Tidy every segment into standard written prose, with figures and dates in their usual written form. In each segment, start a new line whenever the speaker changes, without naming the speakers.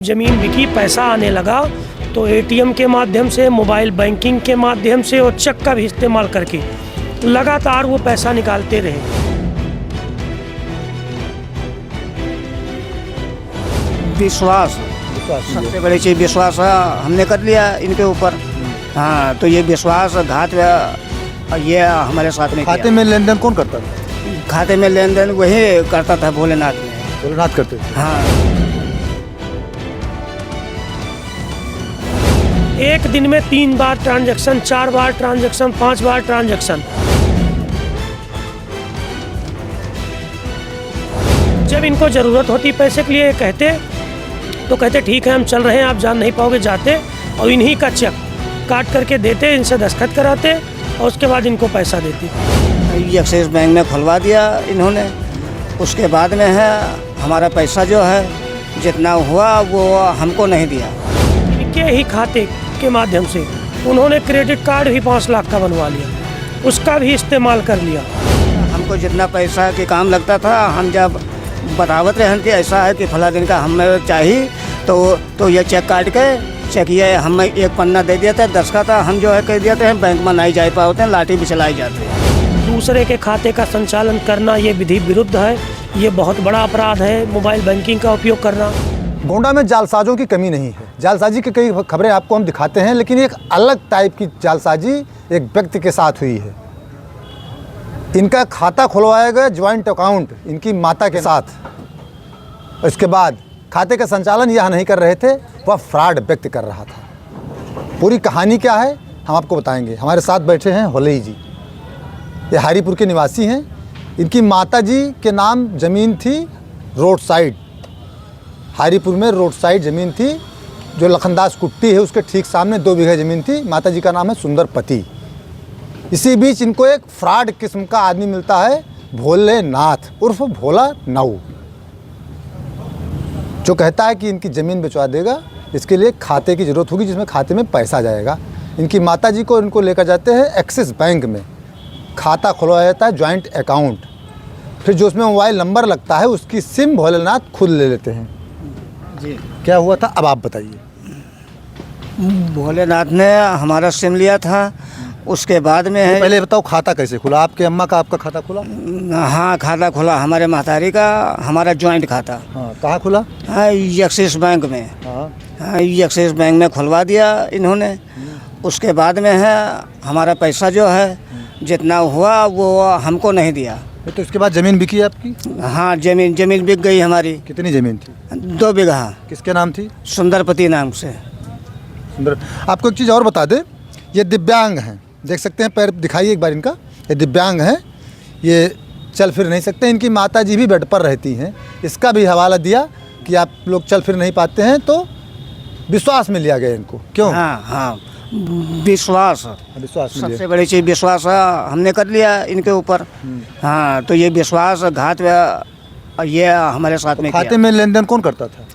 ज़मीन बिकी, पैसा आने लगा तो एटीएम के माध्यम से, मोबाइल बैंकिंग के माध्यम से और चेक का भी इस्तेमाल करके लगातार वो पैसा निकालते रहे।
विश्वास सबसे बड़ी चीज़ विश्वास हमने कर लिया इनके ऊपर। हाँ, तो ये विश्वास घात ये हमारे साथ में
खाते में लेन देन कौन करता था?
खाते में लेन देन वही करता था, भोलेनाथ में।
भोलेनाथ करते थे।
हाँ,
एक दिन में 3 बार ट्रांजैक्शन, 4 बार ट्रांजैक्शन, 5 बार ट्रांजैक्शन। जब इनको ज़रूरत होती पैसे के लिए तो कहते ठीक है हम चल रहे हैं, आप जान नहीं पाओगे, जाते और इन्हीं का चेक काट करके देते, इनसे दस्तखत कराते और उसके बाद इनको पैसा देते।
एक्सिस बैंक में खुलवा दिया इन्होंने। उसके बाद में है हमारा पैसा जो है जितना हुआ वो हमको नहीं दिया।
इनके ही खाते के माध्यम से उन्होंने क्रेडिट कार्ड भी 5 लाख का बनवा लिया, उसका भी इस्तेमाल कर लिया।
हमको जितना पैसा के काम लगता था, हम जब बतावत रहे कि ऐसा है कि फला दिन का हमें चाहिए तो ये चेक काट के चेक ये हमें एक पन्ना दे दिया था, 10 का था, हम जो है कह दिया हैं बैंक में नहीं जा पाते हैं, लाठी भी चलाई जाती है।
दूसरे के खाते का संचालन करना ये विधि विरुद्ध है, ये बहुत बड़ा अपराध है, मोबाइल बैंकिंग का उपयोग करना।
गोंडा में जालसाजों की कमी नहीं है। जालसाजी की कई खबरें आपको हम दिखाते हैं, लेकिन एक अलग टाइप की जालसाजी एक व्यक्ति के साथ हुई है। इनका खाता खुलवाया गया ज्वाइंट अकाउंट इनकी माता के साथ। इसके बाद खाते का संचालन यह नहीं कर रहे थे, वह फ्रॉड व्यक्ति कर रहा था। पूरी कहानी क्या है हम आपको बताएंगे। हमारे साथ बैठे हैं होलई जी, ये हारीपुर के निवासी हैं। इनकी माता जी के नाम ज़मीन थी रोड साइड, हारीपुर में रोड साइड ज़मीन थी, जो लखनदास कुट्टी है उसके ठीक सामने 2 बीघा ज़मीन थी। माता जी का नाम है सुंदरपति। इसी बीच इनको एक फ्रॉड किस्म का आदमी मिलता है, भोलेनाथ उर्फ भोला नाऊ, जो कहता है कि इनकी ज़मीन बिचवा देगा। इसके लिए खाते की ज़रूरत होगी जिसमें खाते में पैसा जाएगा। इनकी माता जी को इनको लेकर जाते हैं एक्सिस बैंक में, खाता खुलवाया जाता है ज्वाइंट अकाउंट। फिर जो उसमें मोबाइल नंबर लगता है उसकी सिम भोलेनाथ खुद ले लेते हैं।
जी,
क्या हुआ था अब आप बताइए।
भोलेनाथ ने हमारा सिम लिया था। उसके बाद में है,
पहले बताओ खाता कैसे खुला? आपके अम्मा का आपका खाता खुला?
हाँ, खाता खुला हमारे महतारी का, हमारा ज्वाइंट खाता।
हाँ, कहाँ खुला?
हाँ, एक्सिस बैंक में।
हाँ,
एक्सिस बैंक में खुलवा दिया इन्होंने। उसके बाद में है हमारा पैसा जो है जितना हुआ वो हमको नहीं दिया।
तो इसके बाद ज़मीन बिकी आपकी?
हाँ, जमीन बिक गई हमारी।
कितनी ज़मीन थी?
2 बीघा।
किसके नाम थी?
सुंदरपति नाम से।
सुंदर। आपको एक चीज़ और बता दें, ये दिव्यांग हैं, देख सकते हैं, पैर दिखाइए एक बार इनका। ये दिव्यांग हैं, ये चल फिर नहीं सकते। इनकी माता जी भी बेड पर रहती हैं। इसका भी हवाला दिया कि आप लोग चल फिर नहीं पाते हैं, तो विश्वास में लिया गया इनको। क्यों?
हाँ हाँ, विश्वास सबसे बड़ी चीज़ विश्वास हमने कर लिया इनके ऊपर। हाँ, तो ये विश्वास घात ये हमारे साथ में
खाते में लेन देन कौन करता था?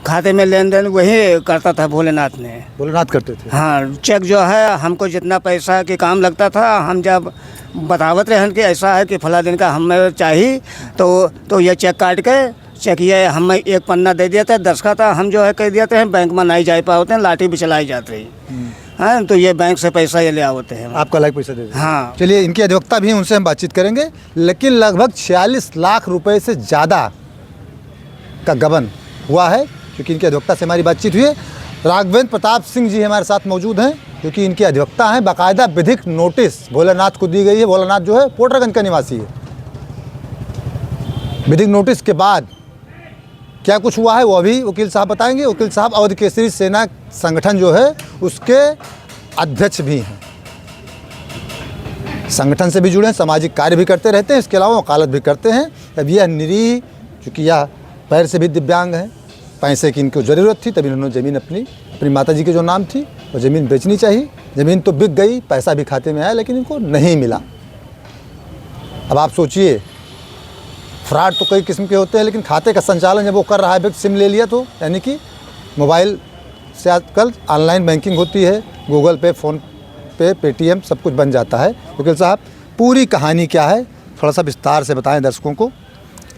खाते में लेन देन वही करता था, भोलेनाथ ने।
भोलेनाथ करते थे।
हाँ, चेक जो है हमको जितना पैसा के काम लगता था, हम जब बतावत रहे कि ऐसा है कि फला दिन का हमें चाहिए तो ये चेक काट के चेक ये हमें एक पन्ना दे दिया था, 10 का था, हम जो है कह दिया हैं बैंक में नहीं जा पाते हैं, लाठी भी चलाई जाती है। हाँ, तो ये बैंक से पैसा ये ले आवते हैं।
आपका लाइक पैसा दे दें।
हाँ,
चलिए, इनके अधिवक्ता भी हैं, उनसे हम बातचीत करेंगे। लेकिन लगभग 46 लाख रुपए से ज़्यादा का गबन हुआ है, क्योंकि इनके अधिवक्ता से हमारी बातचीत हुई है। राघवेंद्र प्रताप सिंह जी हमारे साथ मौजूद हैं, क्योंकि इनके अधिवक्ता हैं। बाकायदा विधिक नोटिस भोलेनाथ को दी गई है। भोलेनाथ जो है पोटरगंज का निवासी है। विधिक नोटिस के बाद क्या कुछ हुआ है वो अभी वकील साहब बताएंगे। वकील साहब अवध केसरी सेना संगठन जो है उसके अध्यक्ष भी हैं, संगठन से भी जुड़े हैं, सामाजिक कार्य भी करते रहते हैं, इसके अलावा वकालत भी करते हैं। अब यह निरीह, चूँकि यह पैर से भी दिव्यांग है, पैसे की इनको ज़रूरत थी, तभी उन्होंने ज़मीन अपनी माता जी के जो नाम थी वो ज़मीन बेचनी चाहिए। ज़मीन तो बिक गई, पैसा भी खाते में आया, लेकिन इनको नहीं मिला। अब आप सोचिए, फ्रॉड तो कई किस्म के होते हैं, लेकिन खाते का संचालन जब वो कर रहा है, व्यक्ति सिम ले लिया तो यानी कि मोबाइल से आजकल ऑनलाइन बैंकिंग होती है, गूगल पे, फ़ोन पे, पेटीएम सब कुछ बन जाता है। वकील साहब, पूरी कहानी क्या है, थोड़ा सा विस्तार से बताएं दर्शकों को।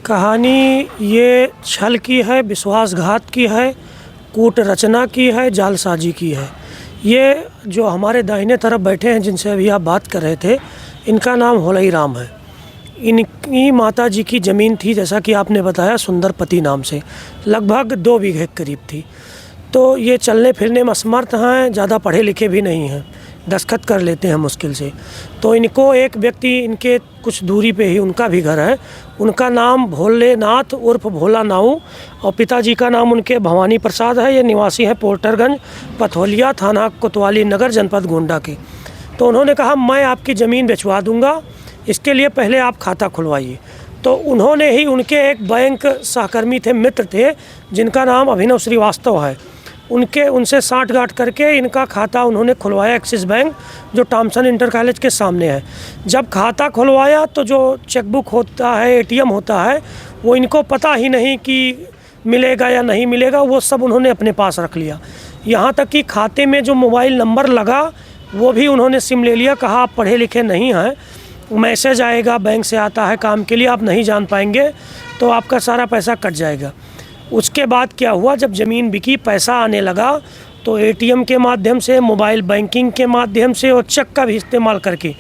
कहानी ये छल की है, विश्वासघात की है कूट रचना की है, जालसाजी की है। ये जो हमारे दाहिने तरफ बैठे हैं जिनसे अभी आप बात कर रहे थे, इनका नाम होलई राम है। इनकी माता जी की ज़मीन थी, जैसा कि आपने बताया, सुंदरपति नाम से, लगभग 2 बीघे के करीब थी। तो ये चलने फिरने में असमर्थ हैं, ज़्यादा पढ़े लिखे भी नहीं हैं, दस्तखत कर लेते हैं मुश्किल से। तो इनको एक व्यक्ति, इनके कुछ दूरी पे ही उनका भी घर है, उनका नाम भोलेनाथ उर्फ भोला नाऊ, और पिताजी का नाम उनके भवानी प्रसाद है। ये निवासी हैं पोर्टरगंज, पथौलिया, थाना कोतवाली नगर, जनपद गोंडा के। तो उन्होंने कहा मैं आपकी ज़मीन बेचवा दूंगा, इसके लिए पहले आप खाता खुलवाइए। तो उन्होंने ही, उनके एक बैंक सहकर्मी थे, मित्र थे, जिनका नाम अभिनव श्रीवास्तव है, उनसे साठ-गांठ करके इनका खाता उन्होंने खुलवाया, एक्सिस बैंक, जो टॉमसन इंटर कॉलेज के सामने है। जब खाता खुलवाया तो जो चेकबुक होता है, एटीएम होता है, वो इनको पता ही नहीं कि मिलेगा या नहीं मिलेगा, वो सब उन्होंने अपने पास रख लिया। यहाँ तक कि खाते में जो मोबाइल नंबर लगा वो भी उन्होंने सिम ले लिया। कहा आप पढ़े लिखे नहीं हैं, मैसेज आएगा बैंक से आता है काम के लिए, आप नहीं जान पाएंगे तो आपका सारा पैसा कट जाएगा। उसके बाद क्या हुआ, जब ज़मीन बिकी, पैसा आने लगा, तो एटीएम के माध्यम से, मोबाइल बैंकिंग के माध्यम से और चेक का भी इस्तेमाल करके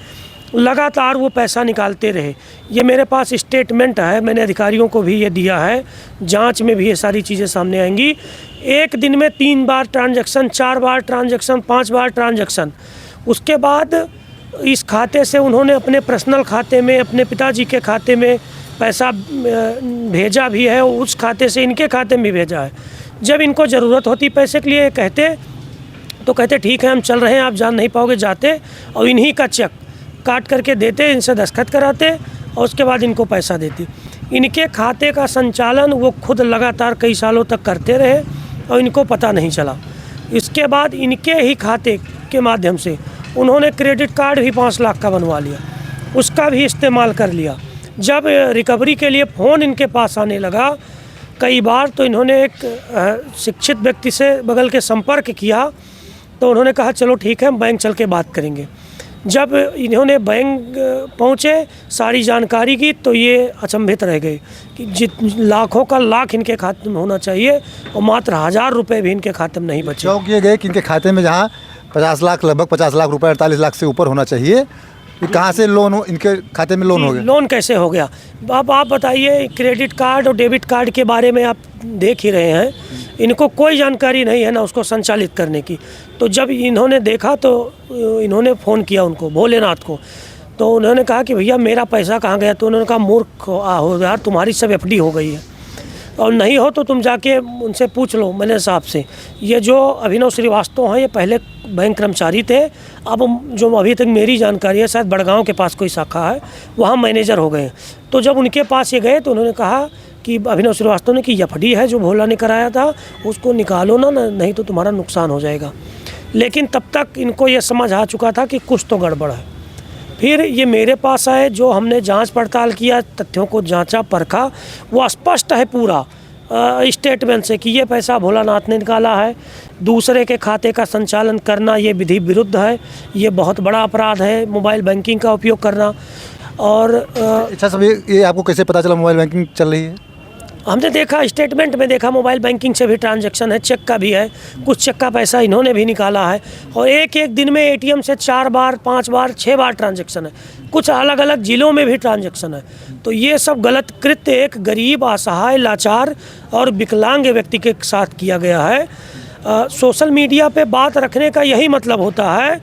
लगातार वो पैसा निकालते रहे। ये मेरे पास स्टेटमेंट है, मैंने अधिकारियों को भी ये दिया है, जांच में भी ये सारी चीज़ें सामने आएंगी। एक दिन में 3 बार ट्रांजैक्शन, 4 बार ट्रांजैक्शन, 5 बार ट्रांजैक्शन। उसके बाद इस खाते से उन्होंने अपने पर्सनल खाते में, अपने पिताजी के खाते में पैसा भेजा भी है, उस खाते से इनके खाते में भी भेजा है। जब इनको ज़रूरत होती पैसे के लिए कहते ठीक है हम चल रहे हैं, आप जान नहीं पाओगे, जाते और इन्हीं का चेक काट करके देते, इनसे दस्तखत कराते और उसके बाद इनको पैसा देती। इनके खाते का संचालन वो खुद लगातार कई सालों तक करते रहे और इनको पता नहीं चला। इसके बाद इनके ही खाते के माध्यम से उन्होंने क्रेडिट कार्ड भी 5 लाख का बनवा लिया, उसका भी इस्तेमाल कर लिया। जब रिकवरी के लिए फ़ोन इनके पास आने लगा कई बार, तो इन्होंने एक शिक्षित व्यक्ति से बगल के संपर्क किया, तो उन्होंने कहा चलो ठीक है हम बैंक चल के बात करेंगे। जब इन्होंने बैंक पहुँचे, सारी जानकारी की, तो ये अचंभित रह गए कि लाखों का लाख इनके खाते में होना चाहिए और मात्र 1000 रुपये भी इनके खाते में नहीं बचे।
क्यों किए गए कि इनके खाते में जहाँ 50 लाख, लगभग 50 लाख रुपए, 48 लाख से ऊपर होना चाहिए, कहाँ से लोन हो, इनके खाते में लोन हो गया?
लोन कैसे हो गया? अब आप बताइए, क्रेडिट कार्ड और डेबिट कार्ड के बारे में आप देख ही रहे हैं, इनको कोई जानकारी नहीं है ना उसको संचालित करने की। तो जब इन्होंने देखा तो इन्होंने फ़ोन किया उनको, भोलेनाथ को, तो उन्होंने कहा कि भैया मेरा पैसा कहाँ गया? तो उन्होंने कहा मूर्ख हो यार, तुम्हारी सब FD हो गई है, और नहीं हो तो तुम जाके उनसे पूछ लो मैनेजर साहब से। ये जो अभिनव श्रीवास्तव हैं, ये पहले बैंक कर्मचारी थे, अब जो अभी तक मेरी जानकारी है शायद बड़गांव के पास कोई शाखा है, वहाँ मैनेजर हो गए। तो जब उनके पास ये गए तो उन्होंने कहा कि अभिनव श्रीवास्तव ने कि FD है जो भोला ने कराया था, उसको निकालो ना, नहीं तो तुम्हारा नुकसान हो जाएगा। लेकिन तब तक इनको ये समझ आ चुका था कि कुछ तो गड़बड़ है। फिर ये मेरे पास आए, जो हमने जांच पड़ताल किया, तथ्यों को जांचा परखा, वो स्पष्ट है पूरा स्टेटमेंट से कि ये पैसा भोलानाथ ने निकाला है। दूसरे के खाते का संचालन करना ये विधि विरुद्ध है, ये बहुत बड़ा अपराध है, मोबाइल बैंकिंग का उपयोग करना। और
अच्छा सब ये आपको कैसे पता चला मोबाइल बैंकिंग चल रही है?
हमने देखा, स्टेटमेंट में देखा, मोबाइल बैंकिंग से भी ट्रांजैक्शन है, चेक का भी है, कुछ चेक का पैसा इन्होंने भी निकाला है, और एक दिन में एटीएम से 4 बार, 5 बार, 6 बार ट्रांजैक्शन है, कुछ अलग अलग ज़िलों में भी ट्रांजैक्शन है। तो ये सब गलत कृत्य एक गरीब, असहाय, लाचार और विकलांग व्यक्ति के साथ किया गया है। सोशल मीडिया पे बात रखने का यही मतलब होता है।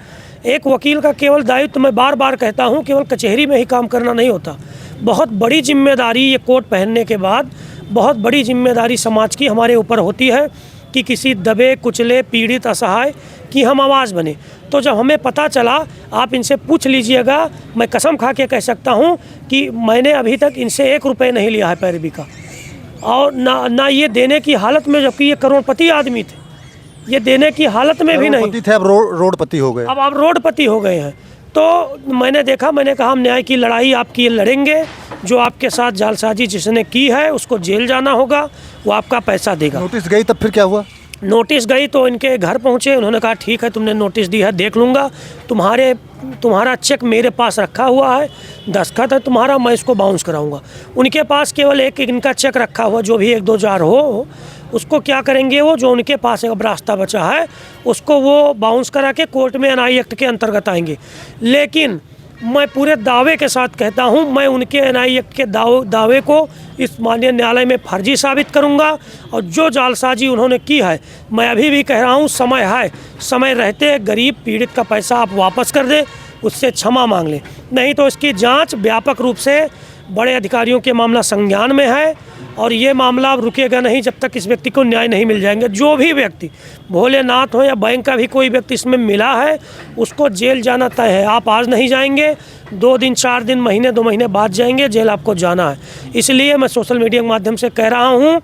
एक वकील का केवल दायित्व, मैं बार बार कहता हूँ, केवल कचहरी में ही काम करना नहीं होता। बहुत बड़ी जिम्मेदारी, ये कोट पहनने के बाद बहुत बड़ी जिम्मेदारी समाज की हमारे ऊपर होती है कि किसी दबे कुचले, पीड़ित, असहाय की हम आवाज़ बने। तो जब हमें पता चला, आप इनसे पूछ लीजिएगा, मैं कसम खा के कह सकता हूँ कि मैंने अभी तक इनसे 1 रुपये नहीं लिया है पैरवी का, और ना ये देने की हालत में, जबकि ये करोड़पति आदमी थे, ये देने की हालत में भी नहीं
थे। अब रोडपति हो गए,
अब आप रोडपति हो गए हैं। तो मैंने देखा, मैंने कहा हम न्याय की लड़ाई आपकी लड़ेंगे, जो आपके साथ जालसाजी जिसने की है उसको जेल जाना होगा, वो आपका पैसा देगा।
नोटिस गई तब फिर क्या हुआ?
नोटिस गई तो इनके घर पहुंचे, उन्होंने कहा ठीक है तुमने नोटिस दी है, देख लूँगा, तुम्हारा चेक मेरे पास रखा हुआ है, दस्तखत है तुम्हारा, मैं इसको बाउंस कराऊंगा। उनके पास केवल एक इनका चेक रखा हुआ, जो भी 1-2 जार हो, उसको क्या करेंगे, वो जो उनके पास अब रास्ता बचा है उसको वो बाउंस करा के कोर्ट में एनआई एक्ट के अंतर्गत आएंगे। लेकिन मैं पूरे दावे के साथ कहता हूं, मैं उनके एनआई एक्ट के दावे को इस माननीय न्यायालय में फर्जी साबित करूंगा। और जो जालसाजी उन्होंने की है, मैं अभी भी कह रहा हूं, समय है, समय रहते गरीब पीड़ित का पैसा आप वापस कर दें, उससे क्षमा मांग लें, नहीं तो इसकी जांच व्यापक रूप से बड़े अधिकारियों के मामला संज्ञान में है और ये मामला अब रुकेगा नहीं जब तक इस व्यक्ति को न्याय नहीं मिल जाएंगे। जो भी व्यक्ति, भोलेनाथ हो या बैंक का भी कोई व्यक्ति इसमें मिला है, उसको जेल जाना तय है। आप आज नहीं जाएंगे, 2 दिन 4 दिन महीने 2 महीने बाद जाएंगे, जेल आपको जाना है। इसलिए मैं सोशल मीडिया के माध्यम से कह रहा हूँ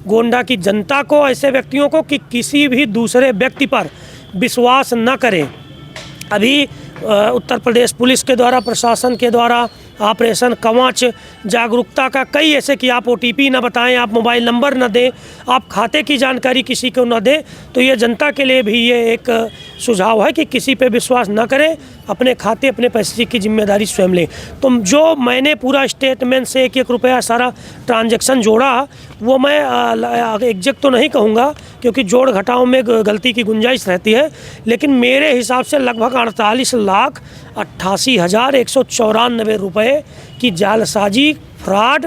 गोंडा की जनता को, ऐसे व्यक्तियों को, कि किसी भी दूसरे व्यक्ति पर विश्वास न करें। अभी उत्तर प्रदेश पुलिस के द्वारा, प्रशासन के द्वारा ऑपरेशन कवच जागरूकता का कई ऐसे कि आप OTP न बताएं, आप मोबाइल नंबर न दें, आप खाते की जानकारी किसी को न दें। तो ये जनता के लिए भी ये एक सुझाव है कि किसी पे विश्वास न करें, अपने खाते अपने पैसे की जिम्मेदारी स्वयं लें। तो जो मैंने पूरा स्टेटमेंट से 1-1 रुपया सारा ट्रांजैक्शन जोड़ा, वो मैं एग्जैक्ट तो नहीं कहूँगा क्योंकि जोड़ घटाव में गलती की गुंजाइश रहती है, लेकिन मेरे हिसाब से लगभग 48,88,194 रुपये की जालसाजी फ्रॉड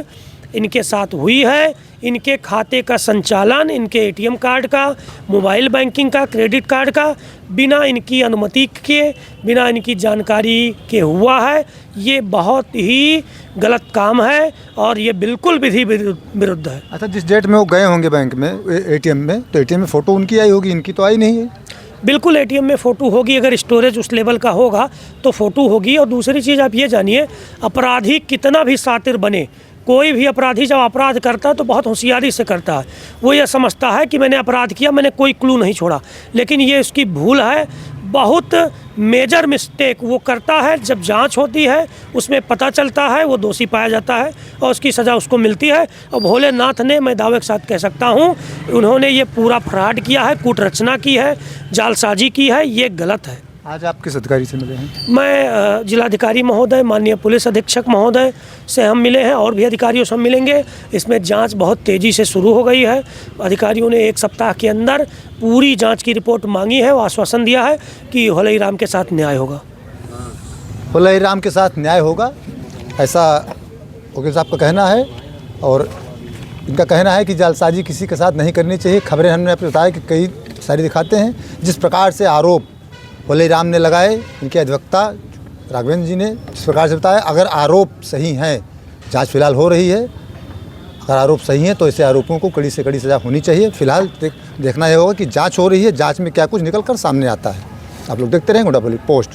इनके साथ हुई है। इनके खाते का संचालन, इनके ATM कार्ड का, मोबाइल बैंकिंग का, क्रेडिट कार्ड का बिना इनकी अनुमति के, बिना इनकी जानकारी के हुआ है। ये बहुत ही गलत काम है और ये बिल्कुल विधि विरुद्ध है।
अच्छा, जिस डेट में वो गए होंगे बैंक में ATM में, तो ATM में फ़ोटो उनकी आई होगी, इनकी तो आई नहीं है।
बिल्कुल ATM में फ़ोटो होगी, अगर स्टोरेज उस लेवल का होगा तो फ़ोटो होगी। और दूसरी चीज़ आप ये जानिए, अपराधी कितना भी शातिर बने, कोई भी अपराधी जब अपराध करता है तो बहुत होशियारी से करता है। वो ये समझता है कि मैंने अपराध किया, मैंने कोई क्लू नहीं छोड़ा, लेकिन ये उसकी भूल है। बहुत मेजर मिस्टेक वो करता है। जब जांच होती है उसमें पता चलता है, वो दोषी पाया जाता है और उसकी सज़ा उसको मिलती है। और भोलेनाथ ने, मैं दावे के साथ कह सकता हूँ, उन्होंने ये पूरा फ्रॉड किया है, कूटरचना की है, जालसाजी की है, ये गलत है।
आज आप किस अधिकारी से मिले हैं?
मैं जिलाधिकारी महोदय, माननीय पुलिस अधीक्षक महोदय से हम मिले हैं और भी अधिकारियों से हम मिलेंगे। इसमें जांच बहुत तेज़ी से शुरू हो गई है। अधिकारियों ने 1 सप्ताह के अंदर पूरी जांच की रिपोर्ट मांगी है और आश्वासन दिया है कि होलई राम के साथ न्याय होगा।
होलई राम के साथ न्याय होगा, ऐसा वकील साहब का कहना है। और इनका कहना है कि जालसाजी किसी के साथ नहीं करनी चाहिए। खबरें हमने आपको बताया कि कई सारी दिखाते हैं। जिस प्रकार से आरोप होलई राम ने लगाए, इनके अधिवक्ता राघवेंद्र जी ने जिस प्रकार से बताया, अगर आरोप सही हैं, जांच फिलहाल हो रही है, अगर आरोप सही हैं तो ऐसे आरोपों को कड़ी से कड़ी सज़ा होनी चाहिए। फिलहाल देखना यह होगा कि जांच हो रही है, जांच में क्या कुछ निकल कर सामने आता है। आप लोग देखते रहें गोंडा पुलिस पोस्ट।